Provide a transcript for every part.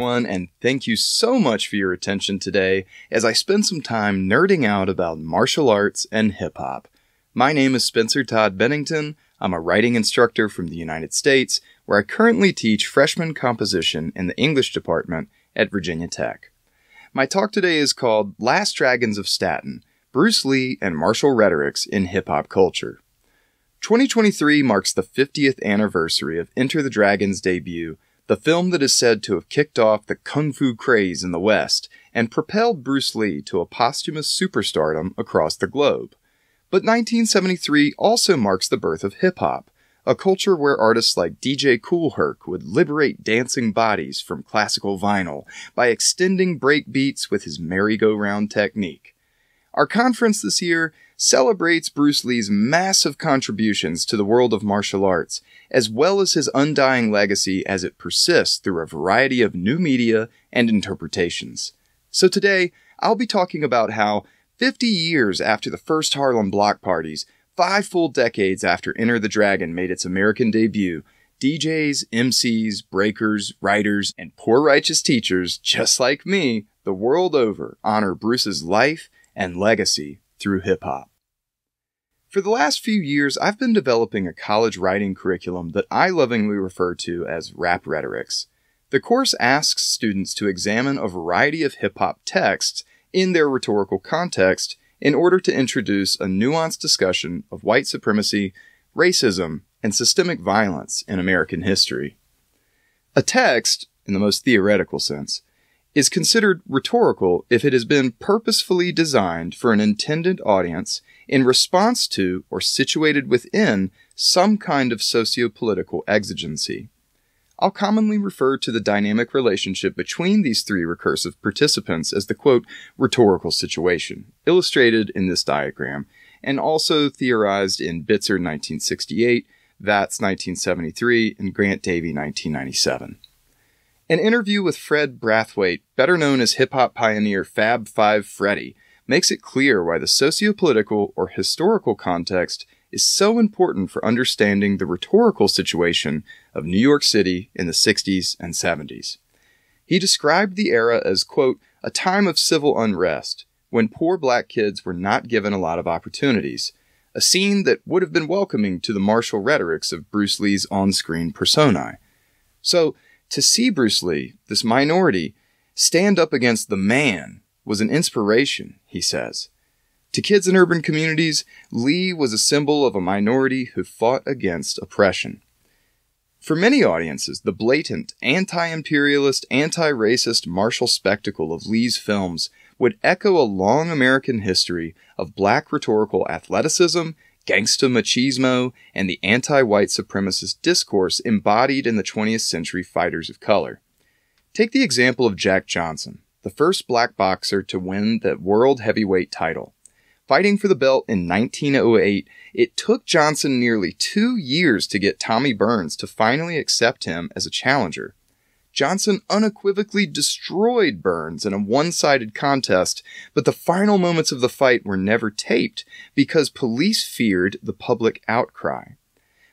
everyone, and thank you so much for your attention today as I spend some time nerding out about martial arts and hip-hop. My name is Spencer Todd Bennington. I'm a writing instructor from the United States, where I currently teach freshman composition in the English department at Virginia Tech. My talk today is called Last Dragons of Staten, Bruce Lee and Martial Rhetorics in Hip-Hop Culture. 2023 marks the 50th anniversary of Enter the Dragon's debut, the film that is said to have kicked off the kung fu craze in the West and propelled Bruce Lee to a posthumous superstardom across the globe. But 1973 also marks the birth of hip-hop, a culture where artists like DJ Kool Herc would liberate dancing bodies from classical vinyl by extending break beats with his merry-go-round technique. Our conference this year celebrates Bruce Lee's massive contributions to the world of martial arts, as well as his undying legacy as it persists through a variety of new media and interpretations. So today, I'll be talking about how 50 years after the first Harlem Block Parties, 5 full decades after Enter the Dragon made its American debut, DJs, MCs, breakers, writers, and poor righteous teachers, just like me, the world over, honor Bruce's life and legacy through hip-hop. For the last few years, I've been developing a college writing curriculum that I lovingly refer to as Rap Rhetorics. The course asks students to examine a variety of hip-hop texts in their rhetorical context in order to introduce a nuanced discussion of white supremacy, racism, and systemic violence in American history. A text, in the most theoretical sense, is considered rhetorical if it has been purposefully designed for an intended audience in response to or situated within some kind of socio-political exigency. I'll commonly refer to the dynamic relationship between these 3 recursive participants as the, quote, rhetorical situation, illustrated in this diagram, and also theorized in Bitzer 1968, Vatz 1973, and Grant Davey 1997. An interview with Fred Brathwaite, better known as hip-hop pioneer Fab Five Freddy, makes it clear why the socio-political or historical context is so important for understanding the rhetorical situation of New York City in the 60s and 70s. He described the era as, quote, a time of civil unrest, when poor black kids were not given a lot of opportunities, a scene that would have been welcoming to the martial rhetorics of Bruce Lee's on-screen personae. So, to see Bruce Lee, this minority, stand up against the man was an inspiration, he says. To kids in urban communities, Lee was a symbol of a minority who fought against oppression. For many audiences, the blatant, anti-imperialist, anti-racist martial spectacle of Lee's films would echo a long American history of black rhetorical athleticism, gangsta machismo, and the anti-white supremacist discourse embodied in the 20th century fighters of color. Take the example of Jack Johnson, the first black boxer to win the world heavyweight title. Fighting for the belt in 1908, it took Johnson nearly 2 years to get Tommy Burns to finally accept him as a challenger. Johnson unequivocally destroyed Burns in a one-sided contest, but the final moments of the fight were never taped because police feared the public outcry.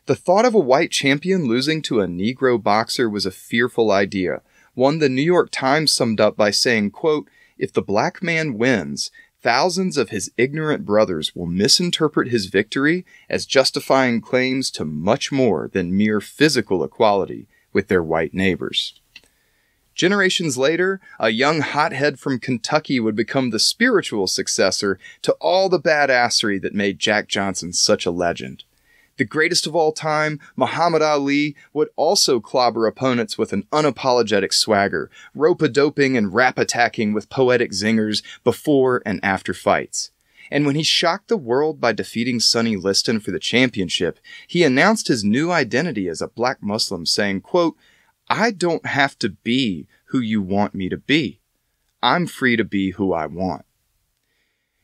The thought of a white champion losing to a Negro boxer was a fearful idea, one the New York Times summed up by saying, quote, if the black man wins, thousands of his ignorant brothers will misinterpret his victory as justifying claims to much more than mere physical equality with their white neighbors. Generations later, a young hothead from Kentucky would become the spiritual successor to all the badassery that made Jack Johnson such a legend. The greatest of all time, Muhammad Ali, would also clobber opponents with an unapologetic swagger, rope-a-doping and rap-attacking with poetic zingers before and after fights. And when he shocked the world by defeating Sonny Liston for the championship, he announced his new identity as a black Muslim, saying, quote, I don't have to be who you want me to be. I'm free to be who I want.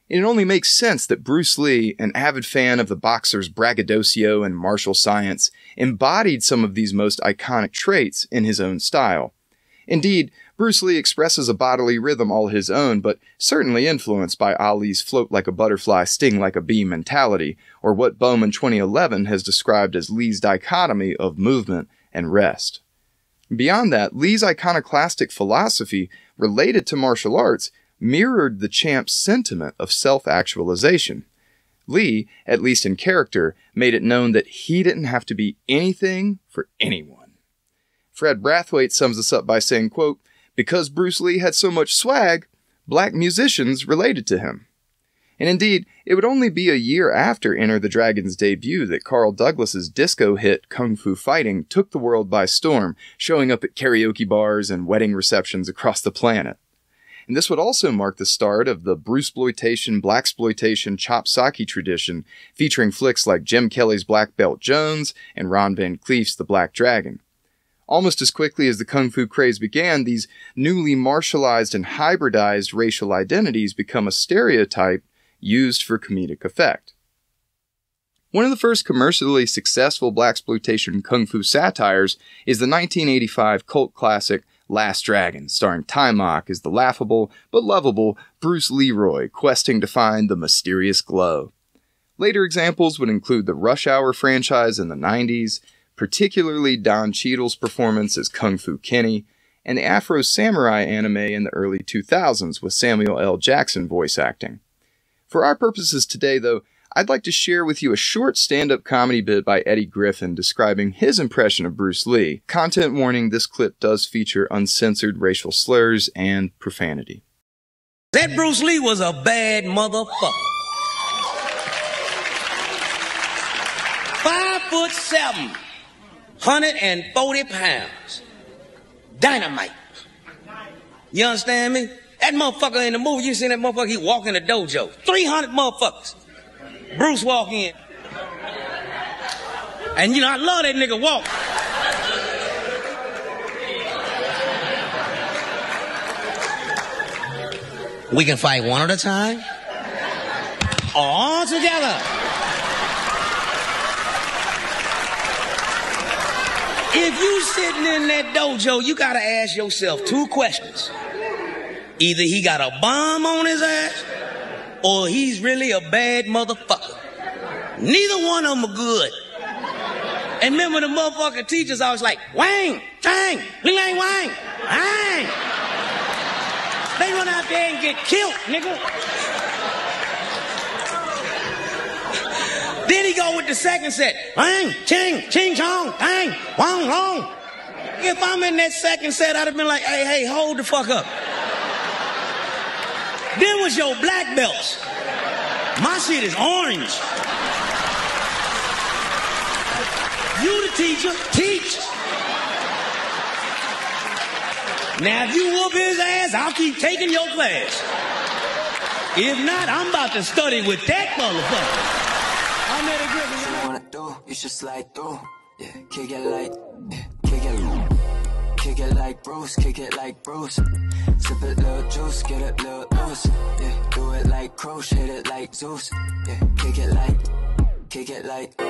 It only makes sense that Bruce Lee, an avid fan of the boxer's braggadocio and martial science, embodied some of these most iconic traits in his own style. Indeed, Bruce Lee expresses a bodily rhythm all his own, but certainly influenced by Ali's float like a butterfly, sting like a bee mentality, or what Bowman 2011 has described as Lee's dichotomy of movement and rest. Beyond that, Lee's iconoclastic philosophy related to martial arts mirrored the champ's sentiment of self-actualization. Lee, at least in character, made it known that he didn't have to be anything for anyone. Fred Brathwaite sums this up by saying, quote, "Because Bruce Lee had so much swag, black musicians related to him." And indeed, it would only be a year after Enter the Dragon's debut that Carl Douglas's disco hit Kung Fu Fighting took the world by storm, showing up at karaoke bars and wedding receptions across the planet. And this would also mark the start of the Bruceploitation, Blaxploitation, Chopsaki tradition, featuring flicks like Jim Kelly's Black Belt Jones and Ron Van Cleef's The Black Dragon. Almost as quickly as the Kung Fu craze began, these newly martialized and hybridized racial identities become a stereotype used for comedic effect. One of the first commercially successful blaxploitation kung fu satires is the 1985 cult classic Last Dragon, starring Taimak as the laughable but lovable Bruce Leroy questing to find the mysterious glow. Later examples would include the Rush Hour franchise in the 90s, particularly Don Cheadle's performance as Kung Fu Kenny, and the Afro Samurai anime in the early 2000s with Samuel L. Jackson voice acting. For our purposes today, though, I'd like to share with you a short stand-up comedy bit by Eddie Griffin describing his impression of Bruce Lee. Content warning, this clip does feature uncensored racial slurs and profanity. That Bruce Lee was a bad motherfucker. 5'7", 140 pounds. Dynamite. You understand me? That motherfucker in the movie, you seen that motherfucker, he walk in the dojo. 300 motherfuckers. Bruce walk in. And you know, I love that nigga walk. We can fight one at a time. All together. If you sitting in that dojo, you gotta ask yourself 2 questions. Either he got a bomb on his ass, or he's really a bad motherfucker. Neither one of them are good. And remember the motherfucking teachers always like, wang, tang, ling lang wang, wang. They run out there and get killed, nigga. Then he go with the second set. Wang, ching, ching chong, tang, wang long. If I'm in that second set, I'd have been like, hey, hold the fuck up. Then was your black belts. My shit is orange. You the teacher, teach. Now if you whoop his ass, I'll keep taking your class. If not, I'm about to study with that motherfucker. I'm at a grip. What you wanna do, you should slide through. Yeah, kick it like, kick it like Bruce, kick it like Bruce. Sip it, little juice, get it, little loose. Yeah, do it like Crouch, hit it like Zeus. Yeah, kick it like.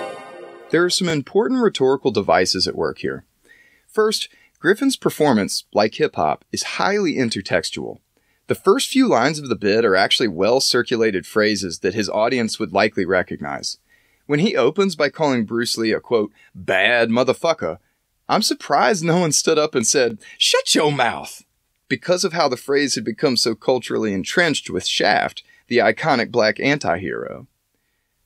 There are some important rhetorical devices at work here. First, Griffin's performance, like hip-hop, is highly intertextual. The first few lines of the bit are actually well-circulated phrases that his audience would likely recognize. When he opens by calling Bruce Lee a, quote, bad motherfucker, I'm surprised no one stood up and said, shut your mouth! Because of how the phrase had become so culturally entrenched with Shaft, the iconic black anti-hero.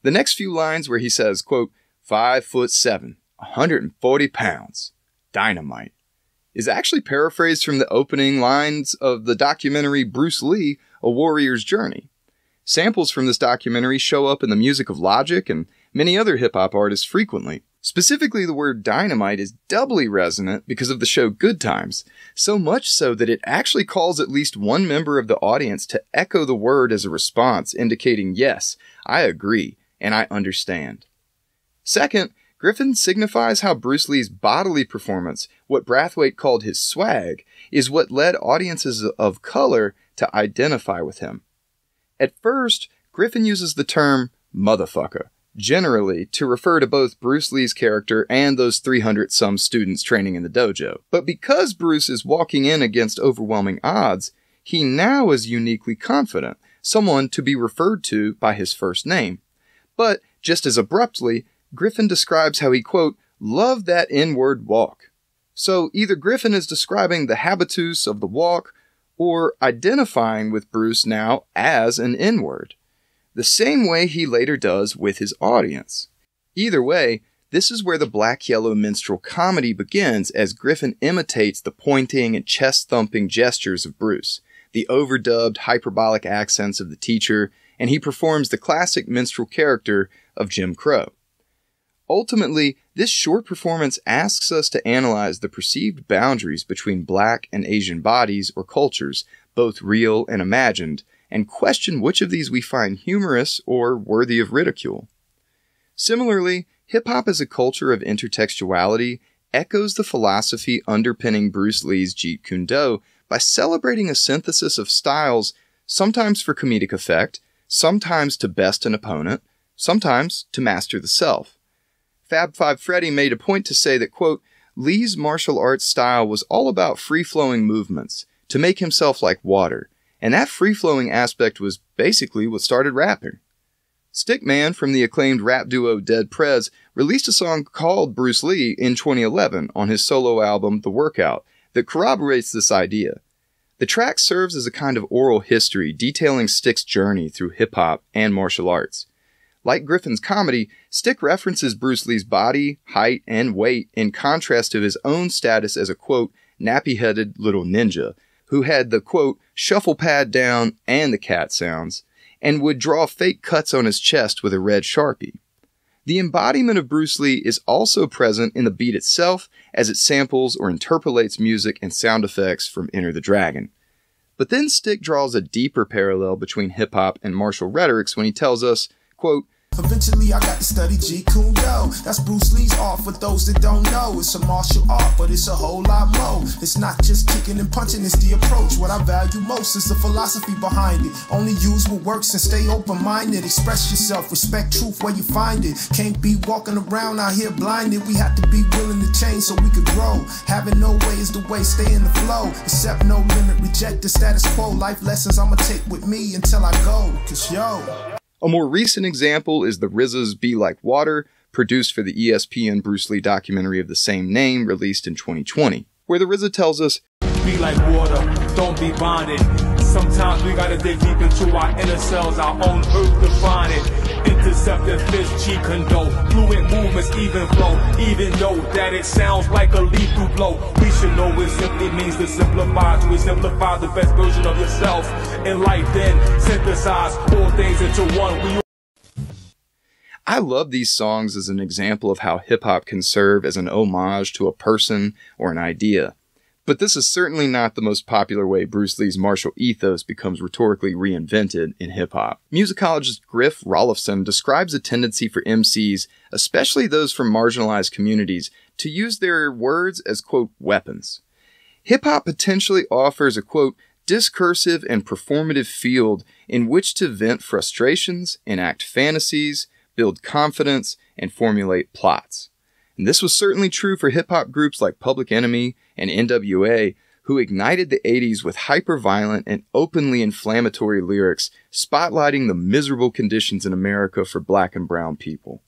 The next few lines where he says, quote, 5'7", 140 pounds, dynamite, is actually paraphrased from the opening lines of the documentary Bruce Lee, A Warrior's Journey. Samples from this documentary show up in the music of Logic and many other hip-hop artists frequently. Specifically, the word dynamite is doubly resonant because of the show Good Times, so much so that it actually calls at least one member of the audience to echo the word as a response, indicating, yes, I agree, and I understand. Second, Griffin signifies how Bruce Lee's bodily performance, what Brathwaite called his swag, is what led audiences of color to identify with him. At first, Griffin uses the term motherfucker, generally to refer to both Bruce Lee's character and those 300-some students training in the dojo. But because Bruce is walking in against overwhelming odds, he now is uniquely confident, someone to be referred to by his first name. But, just as abruptly, Griffin describes how he, quote, loved that inward walk. So either Griffin is describing the habitus of the walk or identifying with Bruce now as an N-word, the same way he later does with his audience. Either way, this is where the black-yellow minstrel comedy begins as Griffin imitates the pointing and chest-thumping gestures of Bruce, the overdubbed hyperbolic accents of the teacher, and he performs the classic minstrel character of Jim Crow. Ultimately, this short performance asks us to analyze the perceived boundaries between black and Asian bodies or cultures, both real and imagined, and question which of these we find humorous or worthy of ridicule. Similarly, hip-hop as a culture of intertextuality echoes the philosophy underpinning Bruce Lee's Jeet Kune Do by celebrating a synthesis of styles, sometimes for comedic effect, sometimes to best an opponent, sometimes to master the self. Fab Five Freddy made a point to say that, quote, Lee's martial arts style was all about free-flowing movements, to make himself like water, and that free-flowing aspect was basically what started rapping. Stickman from the acclaimed rap duo Dead Prez released a song called Bruce Lee in 2011 on his solo album The Workout that corroborates this idea. The track serves as a kind of oral history detailing Stick's journey through hip-hop and martial arts. Like Griffin's comedy, Stick references Bruce Lee's body, height, and weight in contrast to his own status as a, quote, nappy-headed little ninja, who had the, quote, shuffle pad down and the cat sounds, and would draw fake cuts on his chest with a red Sharpie. The embodiment of Bruce Lee is also present in the beat itself as it samples or interpolates music and sound effects from Enter the Dragon. But then Stick draws a deeper parallel between hip-hop and martial rhetorics when he tells us, quote, eventually I got to study Jeet Kune Do. That's Bruce Lee's art for those that don't know. It's a martial art, but it's a whole lot more. It's not just kicking and punching, it's the approach. What I value most is the philosophy behind it. Only use what works and stay open-minded. Express yourself, respect truth where you find it. Can't be walking around out here blinded. We have to be willing to change so we could grow. Having no way is the way, stay in the flow. Accept no limit, reject the status quo. Life lessons I'ma take with me until I go. Cause yo... A more recent example is the RZA's Be Like Water, produced for the ESPN Bruce Lee documentary of the same name released in 2020, where the RZA tells us, be like water, don't be bonded. Sometimes we gotta dig deep into our inner selves, our own earth to find it. Intercepted fish, Jeet Kune Do, fluent movements, even flow. Even though that it sounds like a lethal blow, we should know it simply means to exemplify the best version of yourself in life, then synthesize all things into one. I love these songs as an example of how hip-hop can serve as an homage to a person or an idea. But this is certainly not the most popular way Bruce Lee's martial ethos becomes rhetorically reinvented in hip-hop. Musicologist Griff Rolifson describes a tendency for MCs, especially those from marginalized communities, to use their words as, quote, weapons. Hip-hop potentially offers a, quote, discursive and performative field in which to vent frustrations, enact fantasies, build confidence, and formulate plots. And this was certainly true for hip-hop groups like Public Enemy and NWA, who ignited the 80s with hyper-violent and openly inflammatory lyrics spotlighting the miserable conditions in America for black and brown people.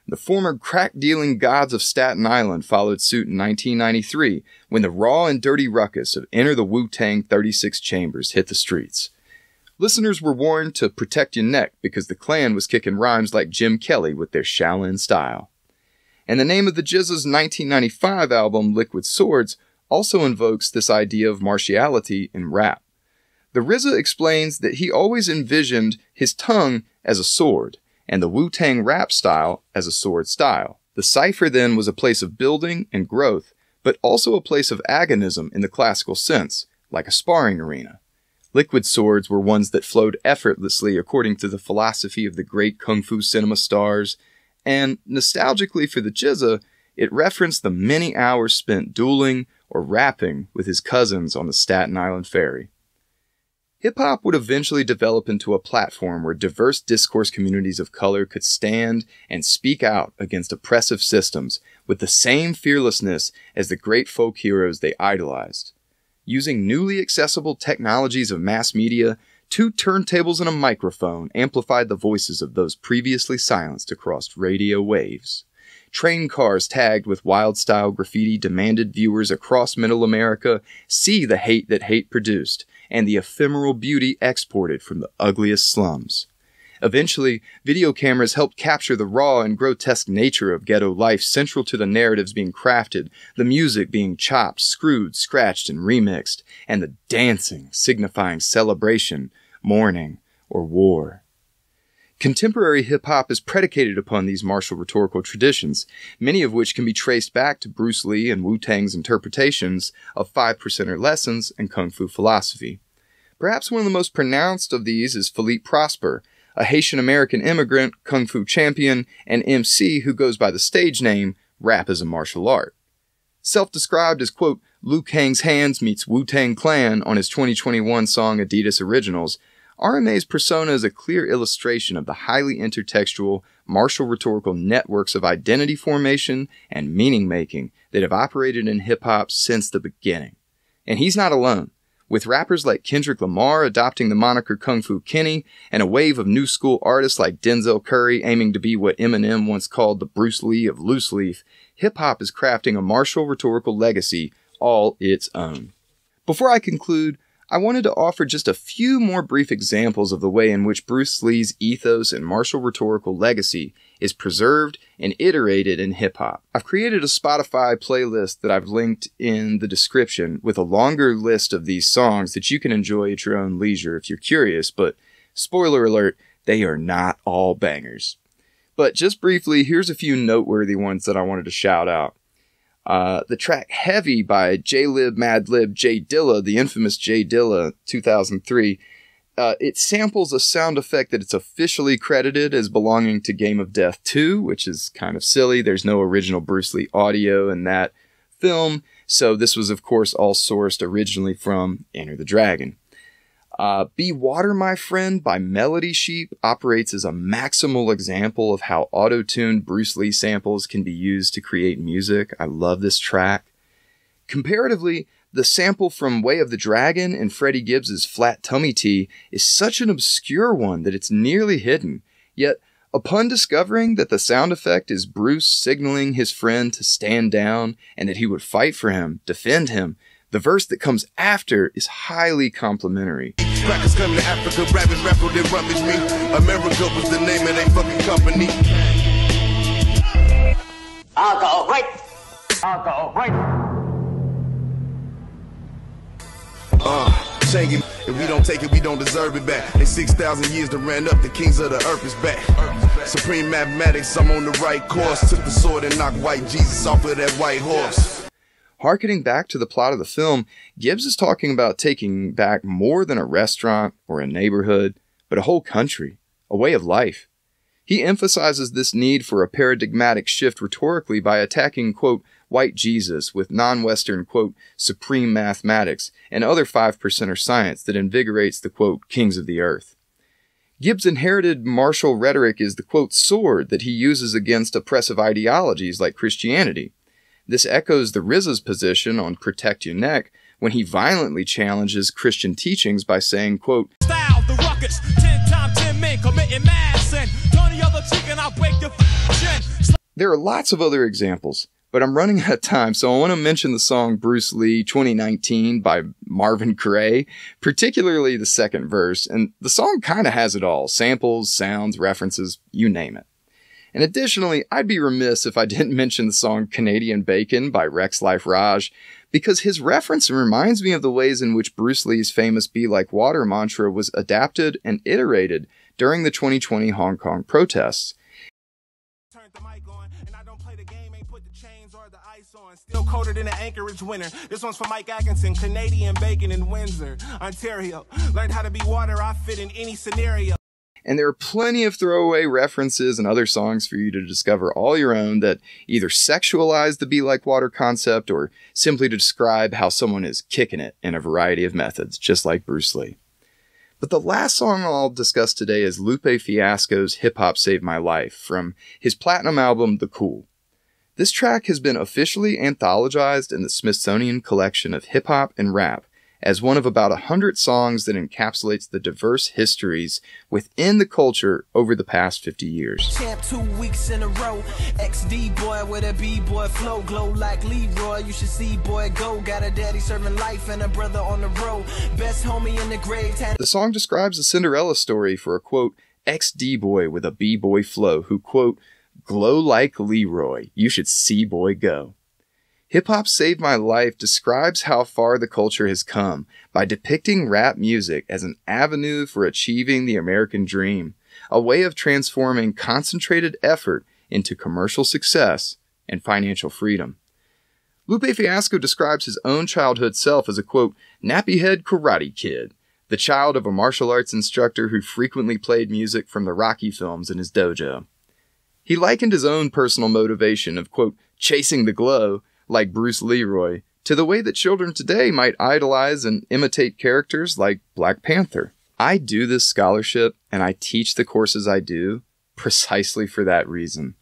The former crack-dealing gods of Staten Island followed suit in 1993 when the raw and dirty ruckus of Enter the Wu-Tang 36 Chambers hit the streets. Listeners were warned to protect your neck because the Klan was kicking rhymes like Jim Kelly with their Shaolin style. And the name of the GZA's 1995 album, Liquid Swords, also invokes this idea of martiality in rap. The RZA explains that he always envisioned his tongue as a sword, and the Wu-Tang rap style as a sword style. The cipher then was a place of building and growth, but also a place of agonism in the classical sense, like a sparring arena. Liquid swords were ones that flowed effortlessly according to the philosophy of the great kung fu cinema stars, and nostalgically for the GZA, it referenced the many hours spent dueling or rapping with his cousins on the Staten Island ferry. Hip-hop would eventually develop into a platform where diverse discourse communities of color could stand and speak out against oppressive systems with the same fearlessness as the great folk heroes they idolized. Using newly accessible technologies of mass media, 2 turntables and a microphone amplified the voices of those previously silenced across radio waves. train cars tagged with wild-style graffiti demanded viewers across Middle America see the hate that hate produced, and the ephemeral beauty exported from the ugliest slums. Eventually, video cameras helped capture the raw and grotesque nature of ghetto life central to the narratives being crafted, the music being chopped, screwed, scratched, and remixed, and the dancing signifying celebration, mourning, or war. Contemporary hip-hop is predicated upon these martial rhetorical traditions, many of which can be traced back to Bruce Lee and Wu-Tang's interpretations of 5% lessons and Kung Fu philosophy. Perhaps one of the most pronounced of these is Philippe Prosper, a Haitian-American immigrant, Kung Fu champion, and MC who goes by the stage name Rap as a Martial Art. Self-described as, quote, Liu Kang's Hands meets Wu-Tang Clan on his 2021 song Adidas Originals, RMA's persona is a clear illustration of the highly intertextual, martial rhetorical networks of identity formation and meaning-making that have operated in hip-hop since the beginning. And he's not alone. With rappers like Kendrick Lamar adopting the moniker Kung Fu Kenny, and a wave of new school artists like Denzel Curry aiming to be what Eminem once called the Bruce Lee of loose leaf, hip-hop is crafting a martial rhetorical legacy all its own. Before I conclude, I wanted to offer just a few more brief examples of the way in which Bruce Lee's ethos and martial rhetorical legacy is preserved and iterated in hip-hop. I've created a Spotify playlist that I've linked in the description with a longer list of these songs that you can enjoy at your own leisure if you're curious, but spoiler alert, they are not all bangers. But just briefly, here's a few noteworthy ones that I wanted to shout out. The track Heavy by J-Lib, Madlib, J Dilla, the infamous J Dilla, 2003, it samples a sound effect that it's officially credited as belonging to Game of Death 2, which is kind of silly. There's no original Bruce Lee audio in that film, so this was of course all sourced originally from Enter the Dragon. Be Water My Friend by Melody Sheep operates as a maximal example of how auto-tuned Bruce Lee samples can be used to create music. I love this track. Comparatively, the sample from Way of the Dragon and Freddie Gibbs's Flat Tummy Tea is such an obscure one that it's nearly hidden. Yet, upon discovering that the sound effect is Bruce signaling his friend to stand down and that he would fight for him, defend him, the verse that comes after is highly complimentary. Crackers coming to Africa, rappers rapper, they rubbish me. America was the name of their fucking company. Alcohol, right? Alcohol, right? Shangy, if we don't take it, we don't deserve it back. They 6,000 years to ran up, the kings of the earth is back. Supreme mathematics, I'm on the right course. Took the sword and knocked white Jesus off of that white horse. Harkening back to the plot of the film, Gibbs is talking about taking back more than a restaurant or a neighborhood, but a whole country, a way of life. He emphasizes this need for a paradigmatic shift rhetorically by attacking, quote, white Jesus with non-Western, quote, supreme mathematics and other 5% science that invigorates the, quote, kings of the earth. Gibbs' inherited martial rhetoric is the, quote, sword that he uses against oppressive ideologies like Christianity. This echoes the RZA's position on Protect Your Neck when he violently challenges Christian teachings by saying, quote, Style, the ruckus, 10 times 10 men committing mass and turn the other cheek and I'll break your chin. There are lots of other examples, but I'm running out of time, so I want to mention the song Bruce Lee 2019 by Marvin Gaye, particularly the second verse, and the song kind of has it all, samples, sounds, references, you name it. And additionally, I'd be remiss if I didn't mention the song Canadian Bacon by Rex Life Raj, because his reference reminds me of the ways in which Bruce Lee's famous Be Like Water mantra was adapted and iterated during the 2020 Hong Kong protests. Turn the mic on, and I don't play the game, ain't put the chains or the ice on. Still colder than an Anchorage winter. This one's for Mike Atkinson, Canadian Bacon in Windsor, Ontario. Learned how to be water, I fit in any scenario. And there are plenty of throwaway references and other songs for you to discover all your own that either sexualize the Be Like Water concept or simply to describe how someone is kicking it in a variety of methods, just like Bruce Lee. But the last song I'll discuss today is Lupe Fiasco's Hip Hop Saved My Life from his platinum album, The Cool. This track has been officially anthologized in the Smithsonian Collection of Hip Hop and Rap as one of about 100 songs that encapsulates the diverse histories within the culture over the past 50 years. Champ 2 weeks in a row. XD boy with a B-boy flow. Glow like Leroy. You should see boy go. Got a daddy serving life and a brother on the road. Best homie in the grave. The song describes a Cinderella story for a, quote, XD boy with a B-boy flow who, quote, glow like Leroy. You should see boy go. Hip Hop Saved My Life describes how far the culture has come by depicting rap music as an avenue for achieving the American dream, a way of transforming concentrated effort into commercial success and financial freedom. Lupe Fiasco describes his own childhood self as a, quote, nappy-head karate kid, the child of a martial arts instructor who frequently played music from the Rocky films in his dojo. He likened his own personal motivation of, quote, chasing the glow, like Bruce Leroy, to the way that children today might idolize and imitate characters like Black Panther. I do this scholarship and I teach the courses I do precisely for that reason.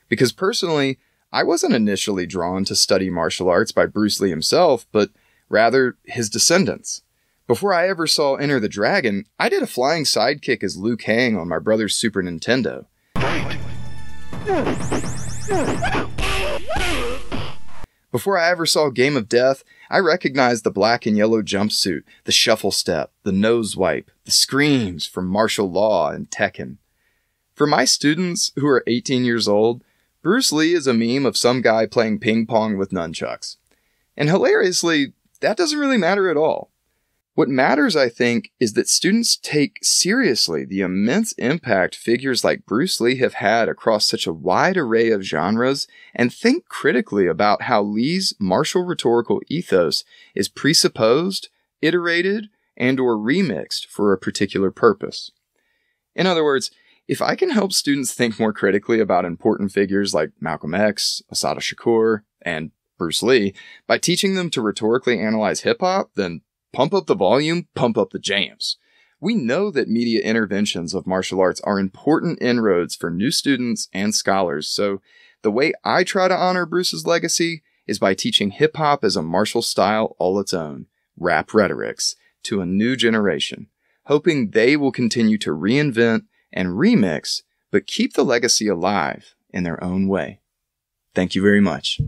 Because personally, I wasn't initially drawn to study martial arts by Bruce Lee himself, but rather his descendants. Before I ever saw Enter the Dragon, I did a flying sidekick as Liu Kang on my brother's Super Nintendo. Before I ever saw Game of Death, I recognized the black and yellow jumpsuit, the shuffle step, the nose wipe, the screams from martial law and Tekken. For my students who are 18 years old, Bruce Lee is a meme of some guy playing ping pong with nunchucks. And hilariously, that doesn't really matter at all. What matters, I think, is that students take seriously the immense impact figures like Bruce Lee have had across such a wide array of genres and think critically about how Lee's martial rhetorical ethos is presupposed, iterated, and/or remixed for a particular purpose. In other words, if I can help students think more critically about important figures like Malcolm X, Assata Shakur, and Bruce Lee by teaching them to rhetorically analyze hip-hop, then pump up the volume, pump up the jams. We know that media interventions of martial arts are important inroads for new students and scholars, so the way I try to honor Bruce's legacy is by teaching hip-hop as a martial style all its own, rap rhetorics, to a new generation, hoping they will continue to reinvent and remix, but keep the legacy alive in their own way. Thank you very much.